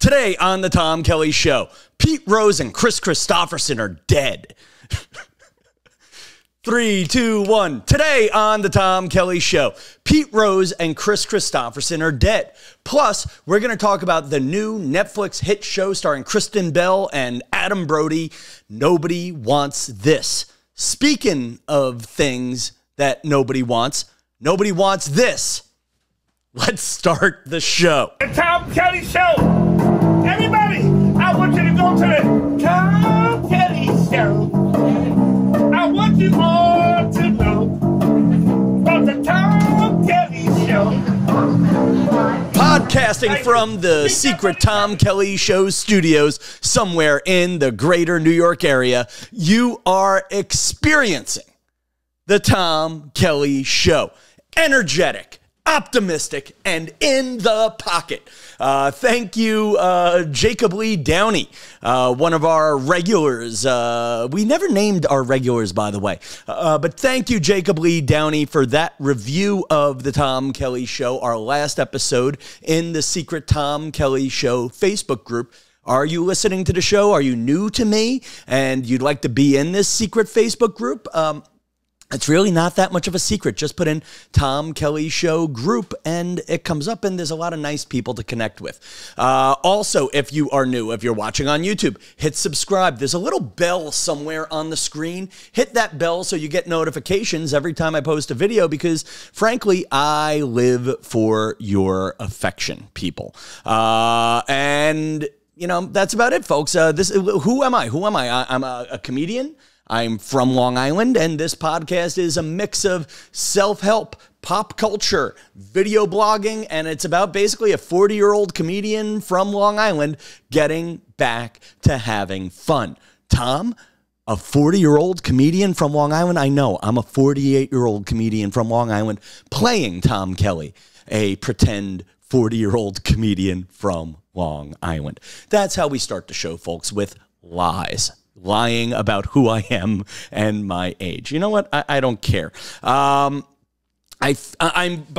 Today on the Tom Kelly Show, Pete Rose and Chris Christopherson are dead. 3, 2, 1. Today on the Tom Kelly Show, Pete Rose and Chris Christopherson are dead. Plus, we're going to talk about the new Netflix hit show starring Kristen and Adam Brody, Nobody Wants This. Speaking of things that nobody wants this. Let's start the show. The Tom Kelly Show. Everybody, I want you to go to the Tom Kelly Show. I want you all to know about the Tom Kelly Show. Podcasting from the secret Tom Kelly Show studios somewhere in the greater New York area, you are experiencing the Tom Kelly Show. Energetic, optimistic, and in the pocket. Thank you, Jacob Lee Downey, one of our regulars. We never named our regulars, by the way. But thank you, Jacob Lee Downey, for that review of the Tom Kelly Show, our last episode in the secret Tom Kelly Show Facebook group. Are you listening to the show? Are you new to me and you'd like to be in this secret Facebook group? It's really not that much of a secret. Just put in Tom Kelly Show group and it comes up and there's a lot of nice people to connect with. Also, if you are new, if you're watching on YouTube, hit subscribe. There's a little bell somewhere on the screen. Hit that bell so you get notifications every time I post a video because, frankly, I live for your affection, people. And, you know, that's about it, folks. Who am I? I'm a comedian. I'm from Long Island, and this podcast is a mix of self-help, pop culture, video blogging, and it's about basically a 40-year-old comedian from Long Island getting back to having fun. Tom, a 40-year-old comedian from Long Island? I know, I'm a 48-year-old comedian from Long Island playing Tom Kelly, a pretend 40-year-old comedian from Long Island. That's how we start the show, folks, with lies. Lying about who I am and my age. You know what? I don't care. I'm by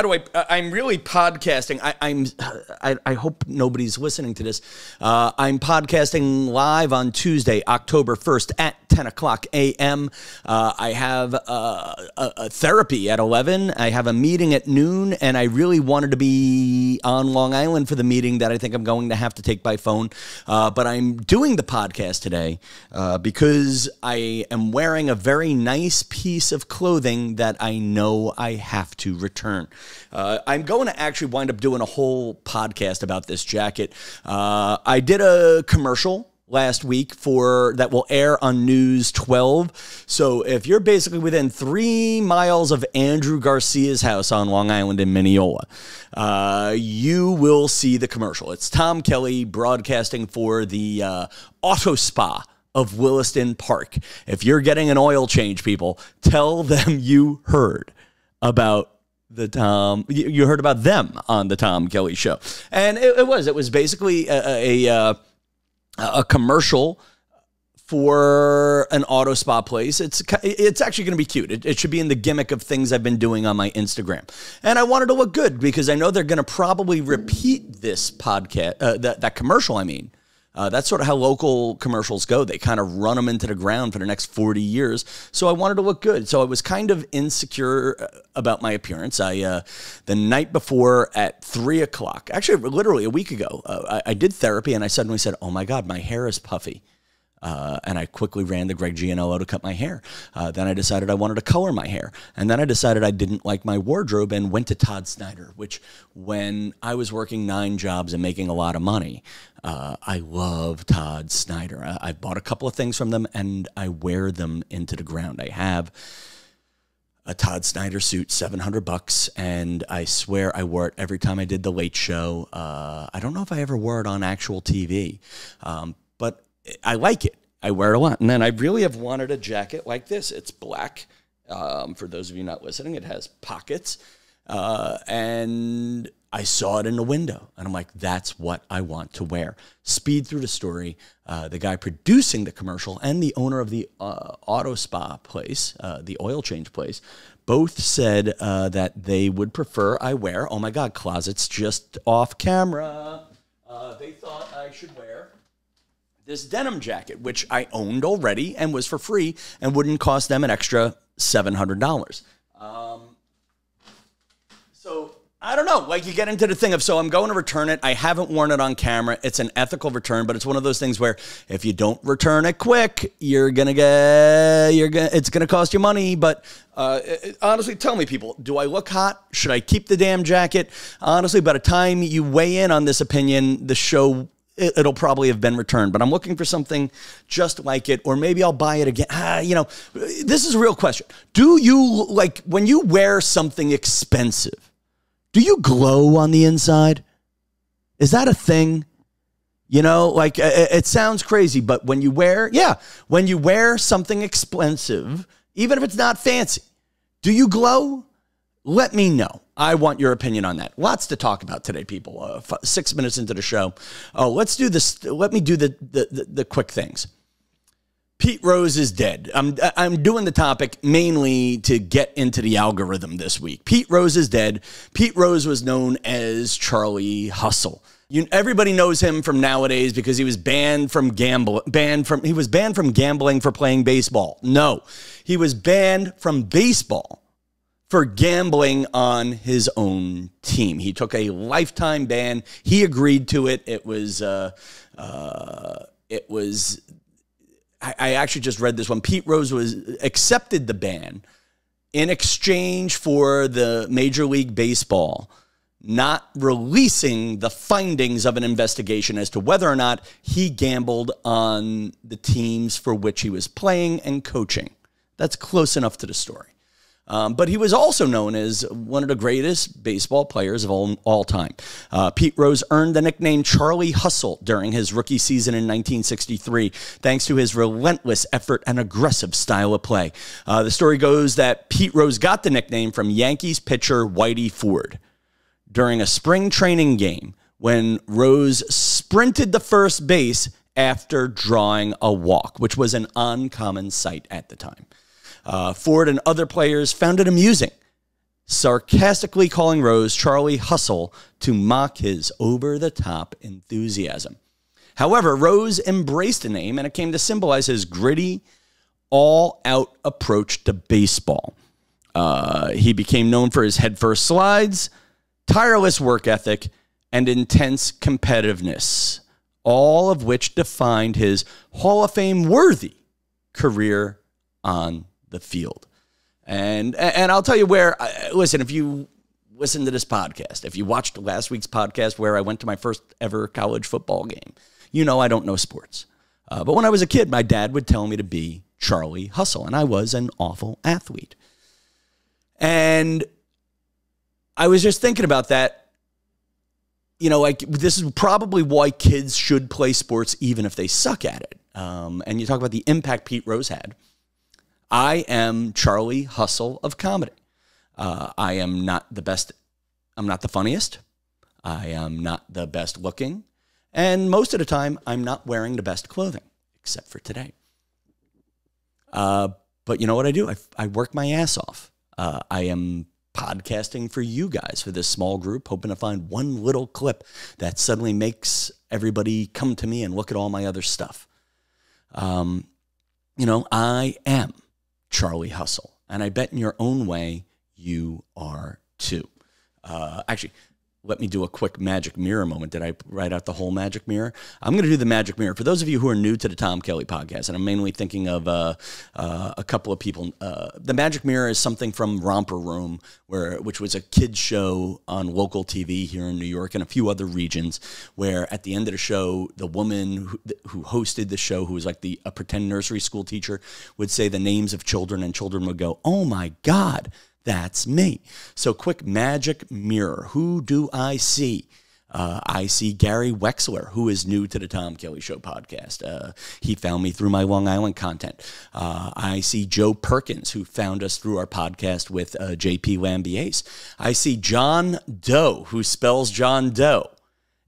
the way, I'm really podcasting. I hope nobody's listening to this. I'm podcasting live on Tuesday, October 1st at 10 o'clock a.m. I have a therapy at 11. I have a meeting at noon, and I really wanted to be on Long Island for the meeting that I think I'm going to have to take by phone. But I'm doing the podcast today because I am wearing a very nice piece of clothing that I know I have to return. I'm going to actually wind up doing a whole podcast about this jacket. I did a commercial last week that will air on News 12. So if you're basically within 3 miles of Andrew Garcia's house on Long Island in Mineola, you will see the commercial. It's Tom Kelly broadcasting for the auto spa of Williston Park. If you're getting an oil change, people, tell them you heard about you heard about them on the Tom Kelly Show. And it was basically a commercial for an auto spa place. It's actually going to be cute. It should be in the gimmick of things I've been doing on my Instagram. And I wanted to look good because I know they're going to probably repeat this podcast, that commercial, I mean. That's sort of how local commercials go. They kind of run them into the ground for the next 40 years. So I wanted to look good. So I was kind of insecure about my appearance. The night before at 3 o'clock, actually literally a week ago, I did therapy and I suddenly said, oh my God, my hair is puffy. And I quickly ran to Greg Gianello to cut my hair. Then I decided I wanted to color my hair. And then I decided I didn't like my wardrobe and went to Todd Snyder, which when I was working 9 jobs and making a lot of money, I love Todd Snyder. I bought a couple of things from them and I wear them into the ground. I have a Todd Snyder suit, $700, and I swear I wore it every time I did the Late Show. I don't know if I ever wore it on actual TV, but I like it. I wear it a lot. And then I really have wanted a jacket like this. It's black. For those of you not listening, it has pockets. And I saw it in the window. And I'm like, that's what I want to wear. Speed through the story. The guy producing the commercial and the owner of the auto spa place, the oil change place, both said that they would prefer I wear, oh my God, closets just off camera. they thought I should wear this denim jacket, which I owned already and was for free and wouldn't cost them an extra $700. So I don't know. Like, you get into the thing of, so I'm going to return it. I haven't worn it on camera. It's an ethical return, but it's one of those things where if you don't return it quick, it's gonna cost you money. But honestly, tell me, people, do I look hot? Should I keep the damn jacket? Honestly, by the time you weigh in on this opinion, the show, it'll probably have been returned, but I'm looking for something just like it, or maybe I'll buy it again. This is a real question. Do you, like, when you wear something expensive, do you glow on the inside? Is that a thing? Like, it sounds crazy, but when you wear something expensive, even if it's not fancy, do you glow? Let me know. I want your opinion on that. Lots to talk about today, people. 6 minutes into the show. Let's do this. Let me do the quick things. Pete Rose is dead. I'm doing the topic mainly to get into the algorithm this week. Pete Rose is dead. Pete Rose was known as Charlie Hustle. Everybody knows him from nowadays because he was banned from gambling for playing baseball. No, he was banned from baseball for gambling on his own team. He took a lifetime ban. He agreed to it. I actually just read this one. Pete Rose accepted the ban in exchange for the Major League Baseball not releasing the findings of an investigation as to whether or not he gambled on the teams for which he was playing and coaching. That's close enough to the story. But he was also known as one of the greatest baseball players of all time. Pete Rose earned the nickname Charlie Hustle during his rookie season in 1963, thanks to his relentless effort and aggressive style of play. The story goes that Pete Rose got the nickname from Yankees pitcher Whitey Ford during a spring training game when Rose sprinted to first base after drawing a walk, which was an uncommon sight at the time. Ford and other players found it amusing, sarcastically calling Rose Charlie Hustle to mock his over-the-top enthusiasm. However, Rose embraced the name, and it came to symbolize his gritty, all-out approach to baseball. He became known for his headfirst slides, tireless work ethic, and intense competitiveness, all of which defined his Hall of Fame-worthy career on the field. And I'll tell you where, listen, if you listen to this podcast, if you watched last week's podcast where I went to my first ever college football game, I don't know sports. But when I was a kid, my dad would tell me to be Charlie Hustle, and I was an awful athlete. And I was just thinking about that. Like, this is probably why kids should play sports even if they suck at it. And you talk about the impact Pete Rose had. I am Charlie Hustle of comedy. I am not the best. I'm not the funniest. I am not the best looking. And most of the time, I'm not wearing the best clothing, except for today. But you know what I do? I work my ass off. I am podcasting for you guys, for this small group, hoping to find one little clip that suddenly makes everybody come to me and look at all my other stuff. I am Charlie Hustle, and I bet in your own way you are too. Actually, let me do a quick magic mirror moment. Did I write out the whole magic mirror? I'm going to do the magic mirror. For those of you who are new to the Tom Kelly podcast, and I'm mainly thinking of a couple of people, the magic mirror is something from Romper Room, which was a kids show on local TV here in New York and a few other regions, where at the end of the show, the woman who hosted the show, who was like a pretend nursery school teacher, would say the names of children, and children would go, "Oh my God, that's me." So quick magic mirror. Who do I see? I see Gary Wexler, who is new to the Tom Kelly Show podcast. He found me through my Long Island content. I see Joe Perkins, who found us through our podcast with JP Lambiase. I see John Doe, who spells John Doe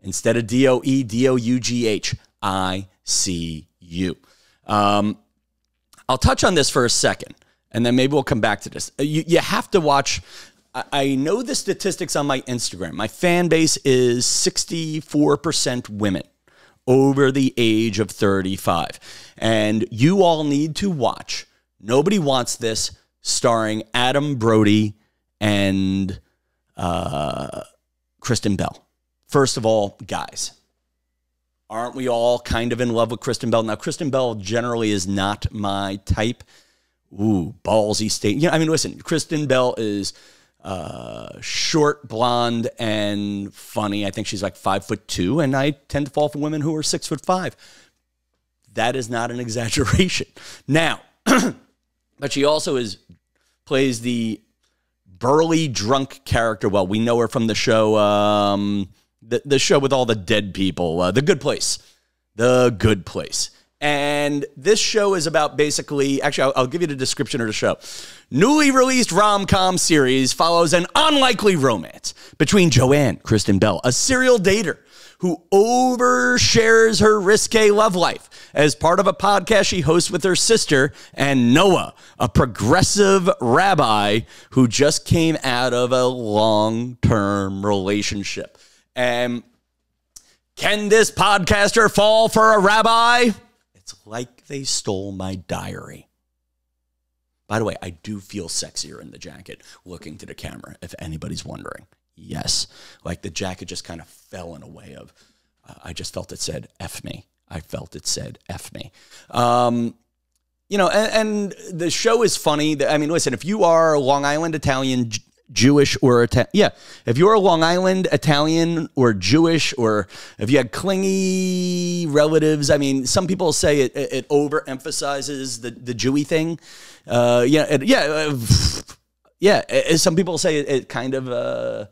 instead of D-O-E, D-O-U-G-H. I see you. I'll touch on this for a second, and then maybe we'll come back to this. You have to watch I know the statistics on my Instagram. My fan base is 64% women over the age of 35. And you all need to watch Nobody Wants This, starring Adam Brody and Kristen Bell. First of all, guys, aren't we all kind of in love with Kristen Bell? Now, Kristen Bell generally is not my type. Ooh, ballsy state. You know, I mean, listen, Kristen Bell is short, blonde, and funny. I think she's like 5'2", and I tend to fall for women who are 6'5". That is not an exaggeration. Now, but she also plays the burly drunk character well. We know her from the show, the show with all the dead people, The Good Place. The Good Place. And this show is about basically, actually, I'll give you the description of the show. Newly released rom-com series follows an unlikely romance between Joanne, Kristen Bell, a serial dater who overshares her risque love life as part of a podcast she hosts with her sister, and Noah, a progressive rabbi who just came out of a long-term relationship. And can this podcaster fall for a rabbi? It's like they stole my diary. By the way, I do feel sexier in the jacket looking to the camera, if anybody's wondering. Yes. Like the jacket just kind of fell in a way of, I just felt it said, F me. I felt it said, F me. You know, and the show is funny. I mean, listen, if you are Long Island Italian, Jewish, or if you're a Long Island Italian or Jewish, or if you had clingy relatives, I mean, some people say it overemphasizes the Jewy thing. Some people say it kind of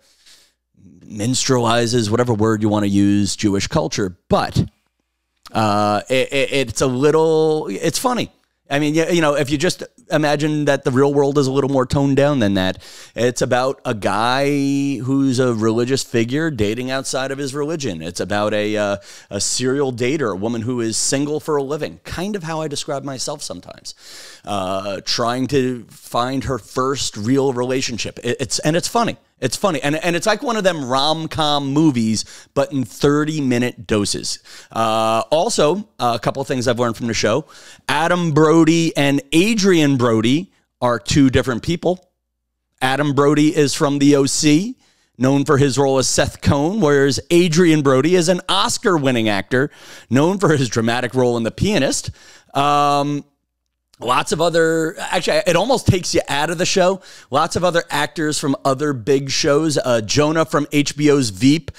minstrelizes, whatever word you want to use, Jewish culture, but it's funny. I mean, you know, if you just imagine that the real world is a little more toned down than that, it's about a guy who's a religious figure dating outside of his religion. It's about a serial dater, a woman who is single for a living, kind of how I describe myself sometimes, trying to find her first real relationship. It's funny. It's funny. And it's like one of them rom-com movies, but in 30-minute doses. Also, a couple of things I've learned from the show. Adam Brody and Adrian Brody are two different people. Adam Brody is from The OC, known for his role as Seth Cohn, whereas Adrian Brody is an Oscar-winning actor, known for his dramatic role in The Pianist. Lots of other, actually, it almost takes you out of the show. Lots of other actors from other big shows. Jonah from HBO's Veep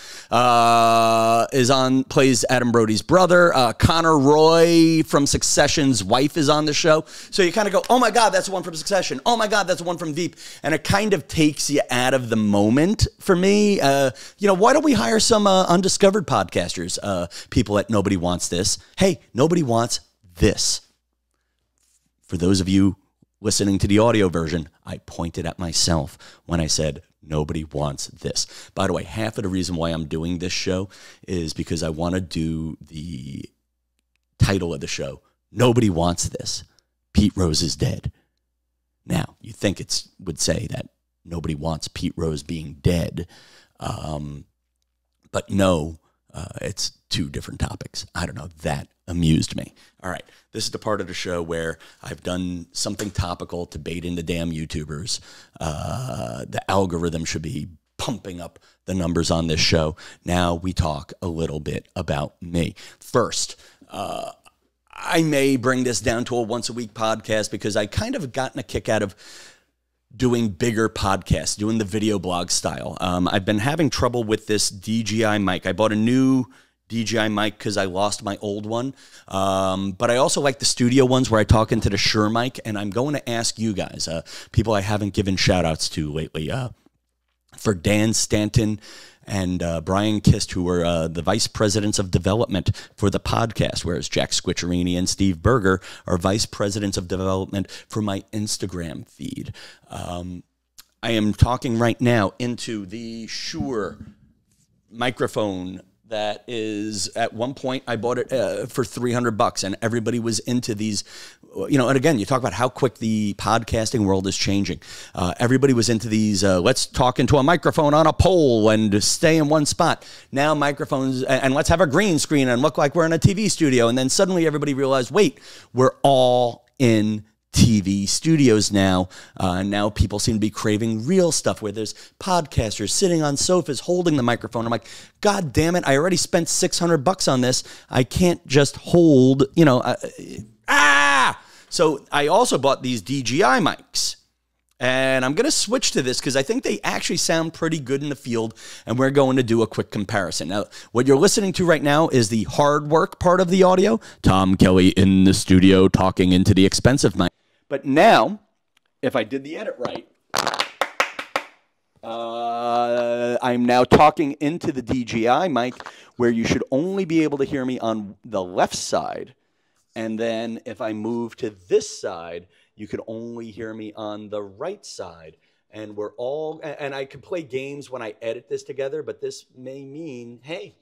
plays Adam Brody's brother. Connor Roy from Succession's wife is on the show. So you kind of go, oh my God, that's the one from Succession. Oh my God, that's the one from Veep. And it kind of takes you out of the moment for me. You know, why don't we hire some undiscovered podcasters, people at Nobody Wants This? Hey, Nobody Wants This. For those of you listening to the audio version, I pointed at myself when I said, nobody wants this. By the way, half of the reason why I'm doing this show is because I want to do the title of the show, Nobody Wants This. Pete Rose is dead. Now, you think it would say that nobody wants Pete Rose being dead, but no, it's two different topics. I don't know. That amused me. All right. This is the part of the show where I've done something topical to bait in the damn YouTubers. The algorithm should be pumping up the numbers on this show. Now we talk a little bit about me. First, I may bring this down to a once-a-week podcast because I kind of gotten a kick out of doing bigger podcasts, doing the video blog style. I've been having trouble with this DJI mic. I bought a new DJI mic because I lost my old one. But I also like the studio ones where I talk into the Shure mic. And I'm going to ask you guys, people I haven't given shout outs to lately, for Dan Stanton and Brian Kist, who were the vice presidents of development for the podcast, whereas Jack Squiccerini and Steve Berger are vice presidents of development for my Instagram feed. I am talking right now into the Shure microphone, that is, at one point I bought it for $300, and everybody was into these, you know, and again, you talk about how quick the podcasting world is changing. Everybody was into these, let's talk into a microphone on a pole and stay in one spot. Now microphones, and let's have a green screen and look like we're in a TV studio. And then suddenly everybody realized, wait, we're all in TV studios now. Now people seem to be craving real stuff where there's podcasters sitting on sofas holding the microphone. I'm like, God damn it, I already spent $600 on this. I can't just hold, you know, So I also bought these DJI mics. And I'm going to switch to this because I think they actually sound pretty good in the field, and we're going to do a quick comparison. Now, what you're listening to right now is the hard work part of the audio. Tom Kelly in the studio talking into the expensive mic. But now, if I did the edit right, I'm now talking into the DJI mic, where you should only be able to hear me on the left side. And then if I move to this side, you could only hear me on the right side. And we're all, and I could play games when I edit this together, but this may mean, hey,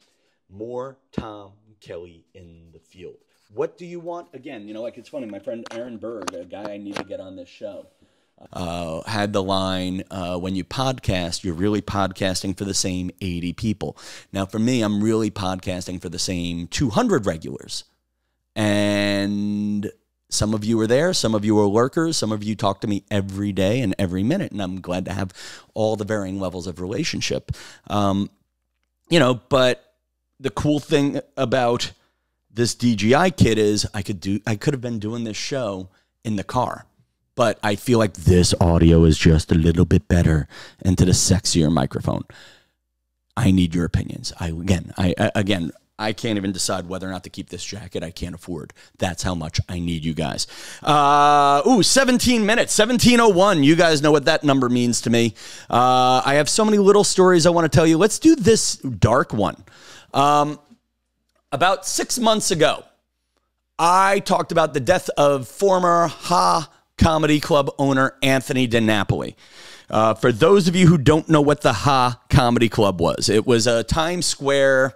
more Tom Kelly in the field. What do you want? Again, you know, like, it's funny. My friend Aaron Berg, a guy I need to get on this show, had the line, when you podcast, you're really podcasting for the same 80 people. Now, for me, I'm really podcasting for the same 200 regulars. And some of you are there. Some of you are lurkers. Some of you talk to me every day and every minute. And I'm glad to have all the varying levels of relationship. You know, but the cool thing about this DJI kit is I could have been doing this show in the car, but I feel like this audio is just a little bit better into the sexier microphone. I need your opinions. I can't even decide whether or not to keep this jacket. I can't afford. That's how much I need you guys. 17 minutes, 17:01. You guys know what that number means to me. I have so many little stories I want to tell you. Let's do this dark one. About 6 months ago, I talked about the death of former Ha Comedy Club owner Anthony DiNapoli. For those of you who don't know what the Ha Comedy Club was, it was a Times Square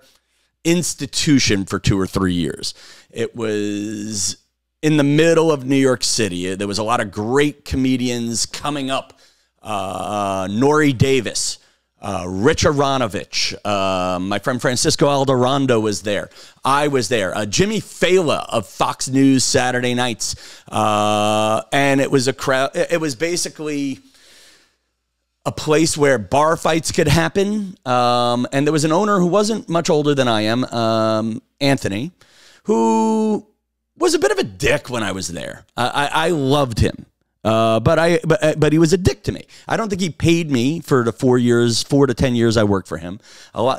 institution for 2 or 3 years. It was in the middle of New York City. There was a lot of great comedians coming up. Nori Davis, Rich Aronovich, my friend Francisco Alderando was there. I was there. Jimmy Fallon of Fox News Saturday nights. And it was a crowd. It was basically a place where bar fights could happen. And there was an owner who wasn't much older than I am, Anthony, who was a bit of a dick when I was there. I loved him. But he was a dick to me. I don't think he paid me for the 4 to 10 years I worked for him.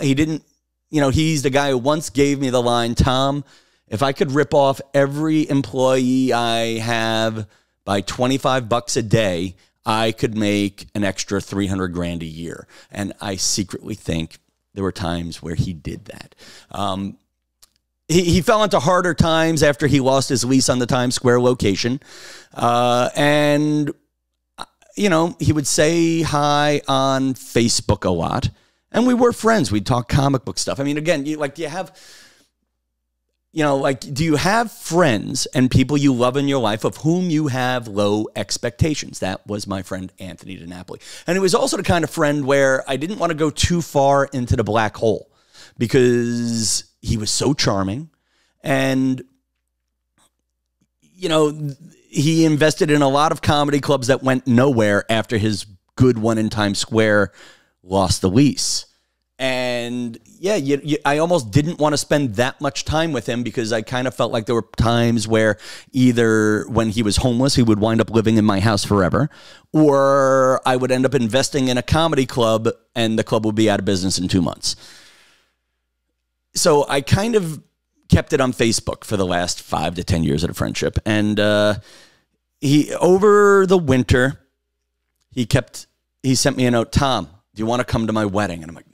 He didn't, you know, he's the guy who once gave me the line, Tom, if I could rip off every employee I have by $25 a day, I could make an extra 300 grand a year. And I secretly think there were times where he did that. He fell into harder times after he lost his lease on the Times Square location. And, you know, he would say hi on Facebook a lot. And we were friends. We'd talk comic book stuff. I mean, again, do you have friends and people you love in your life of whom you have low expectations? That was my friend Anthony DiNapoli. And it was also the kind of friend where I didn't want to go too far into the black hole because he was so charming. And, you know, he invested in a lot of comedy clubs that went nowhere after his good one in Times Square lost the lease. And yeah, I almost didn't want to spend that much time with him because I kind of felt like there were times where either when he was homeless, he would wind up living in my house forever, or I would end up investing in a comedy club and the club would be out of business in 2 months. So I kind of kept it on Facebook for the last 5 to 10 years of the friendship. And over the winter, he sent me a note, Tom, do you want to come to my wedding? And I'm like,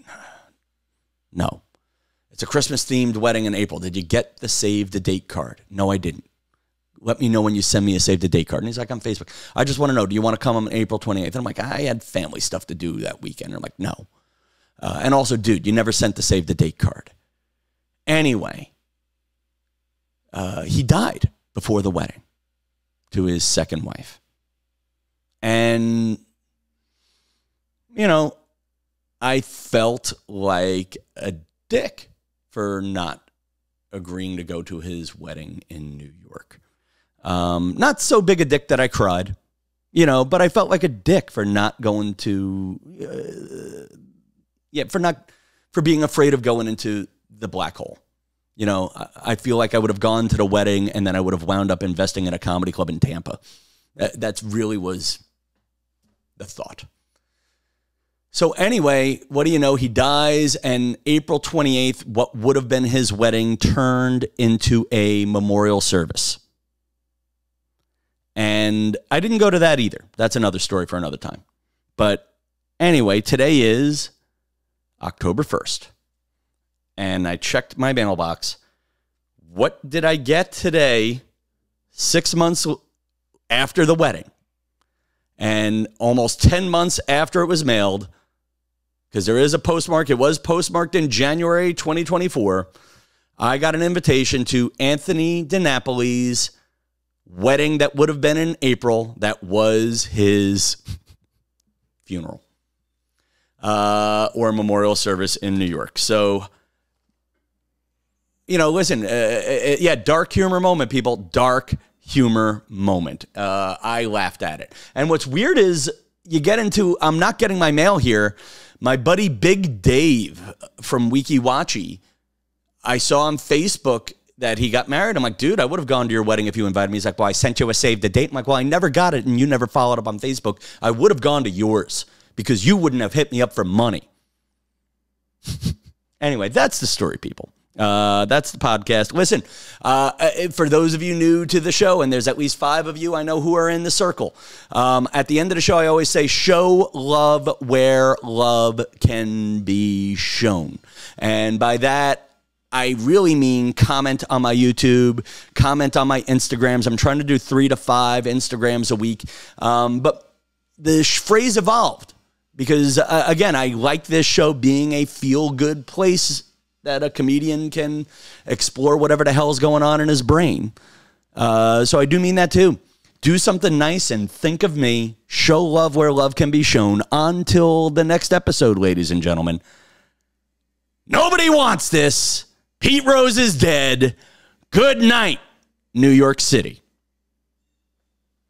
no. It's a Christmas-themed wedding in April. Did you get the save-the-date card? No, I didn't. Let me know when you send me a save-the-date card. And he's like, on Facebook. I just want to know, do you want to come on April 28th? And I'm like, I had family stuff to do that weekend. And I'm like, no. And also, dude, you never sent the save-the-date card. Anyway, he died before the wedding to his second wife. And, you know, I felt like a dick for not agreeing to go to his wedding in New York. Not so big a dick that I cried, you know, but I felt like a dick for not going to, for being afraid of going into the black hole. You know, I feel like I would have gone to the wedding and then I would have wound up investing in a comedy club in Tampa. That really was the thought. So anyway, what do you know? He dies, and April 28th, what would have been his wedding turned into a memorial service. And I didn't go to that either. That's another story for another time. But anyway, today is October 1st. And I checked my mailbox. What did I get today, 6 months after the wedding? And almost 10 months after it was mailed, because there is a postmark. It was postmarked in January 2024. I got an invitation to Anthony DiNapoli's wedding that would have been in April. That was his funeral or memorial service in New York. So, you know, listen, dark humor moment, people. Dark humor moment. I laughed at it. And what's weird is you get into, I'm not getting my mail here. My buddy Big Dave from Wiki Watchy, I saw on Facebook that he got married. I'm like, dude, I would have gone to your wedding if you invited me. He's like, well, I sent you a save the date. I'm like, well, I never got it and you never followed up on Facebook. I would have gone to yours because you wouldn't have hit me up for money. Anyway, that's the story, people. That's the podcast. Listen, for those of you new to the show, and there's at least 5 of you I know who are in the circle, at the end of the show, I always say, show love where love can be shown. And by that, I really mean comment on my YouTube, comment on my Instagrams. I'm trying to do 3 to 5 Instagrams a week. But the phrase evolved because, again, I like this show being a feel-good place that a comedian can explore whatever the hell is going on in his brain. So I do mean that too. Do something nice and think of me. Show love where love can be shown. Until the next episode, ladies and gentlemen. Nobody wants this. Pete Rose is dead. Good night, New York City.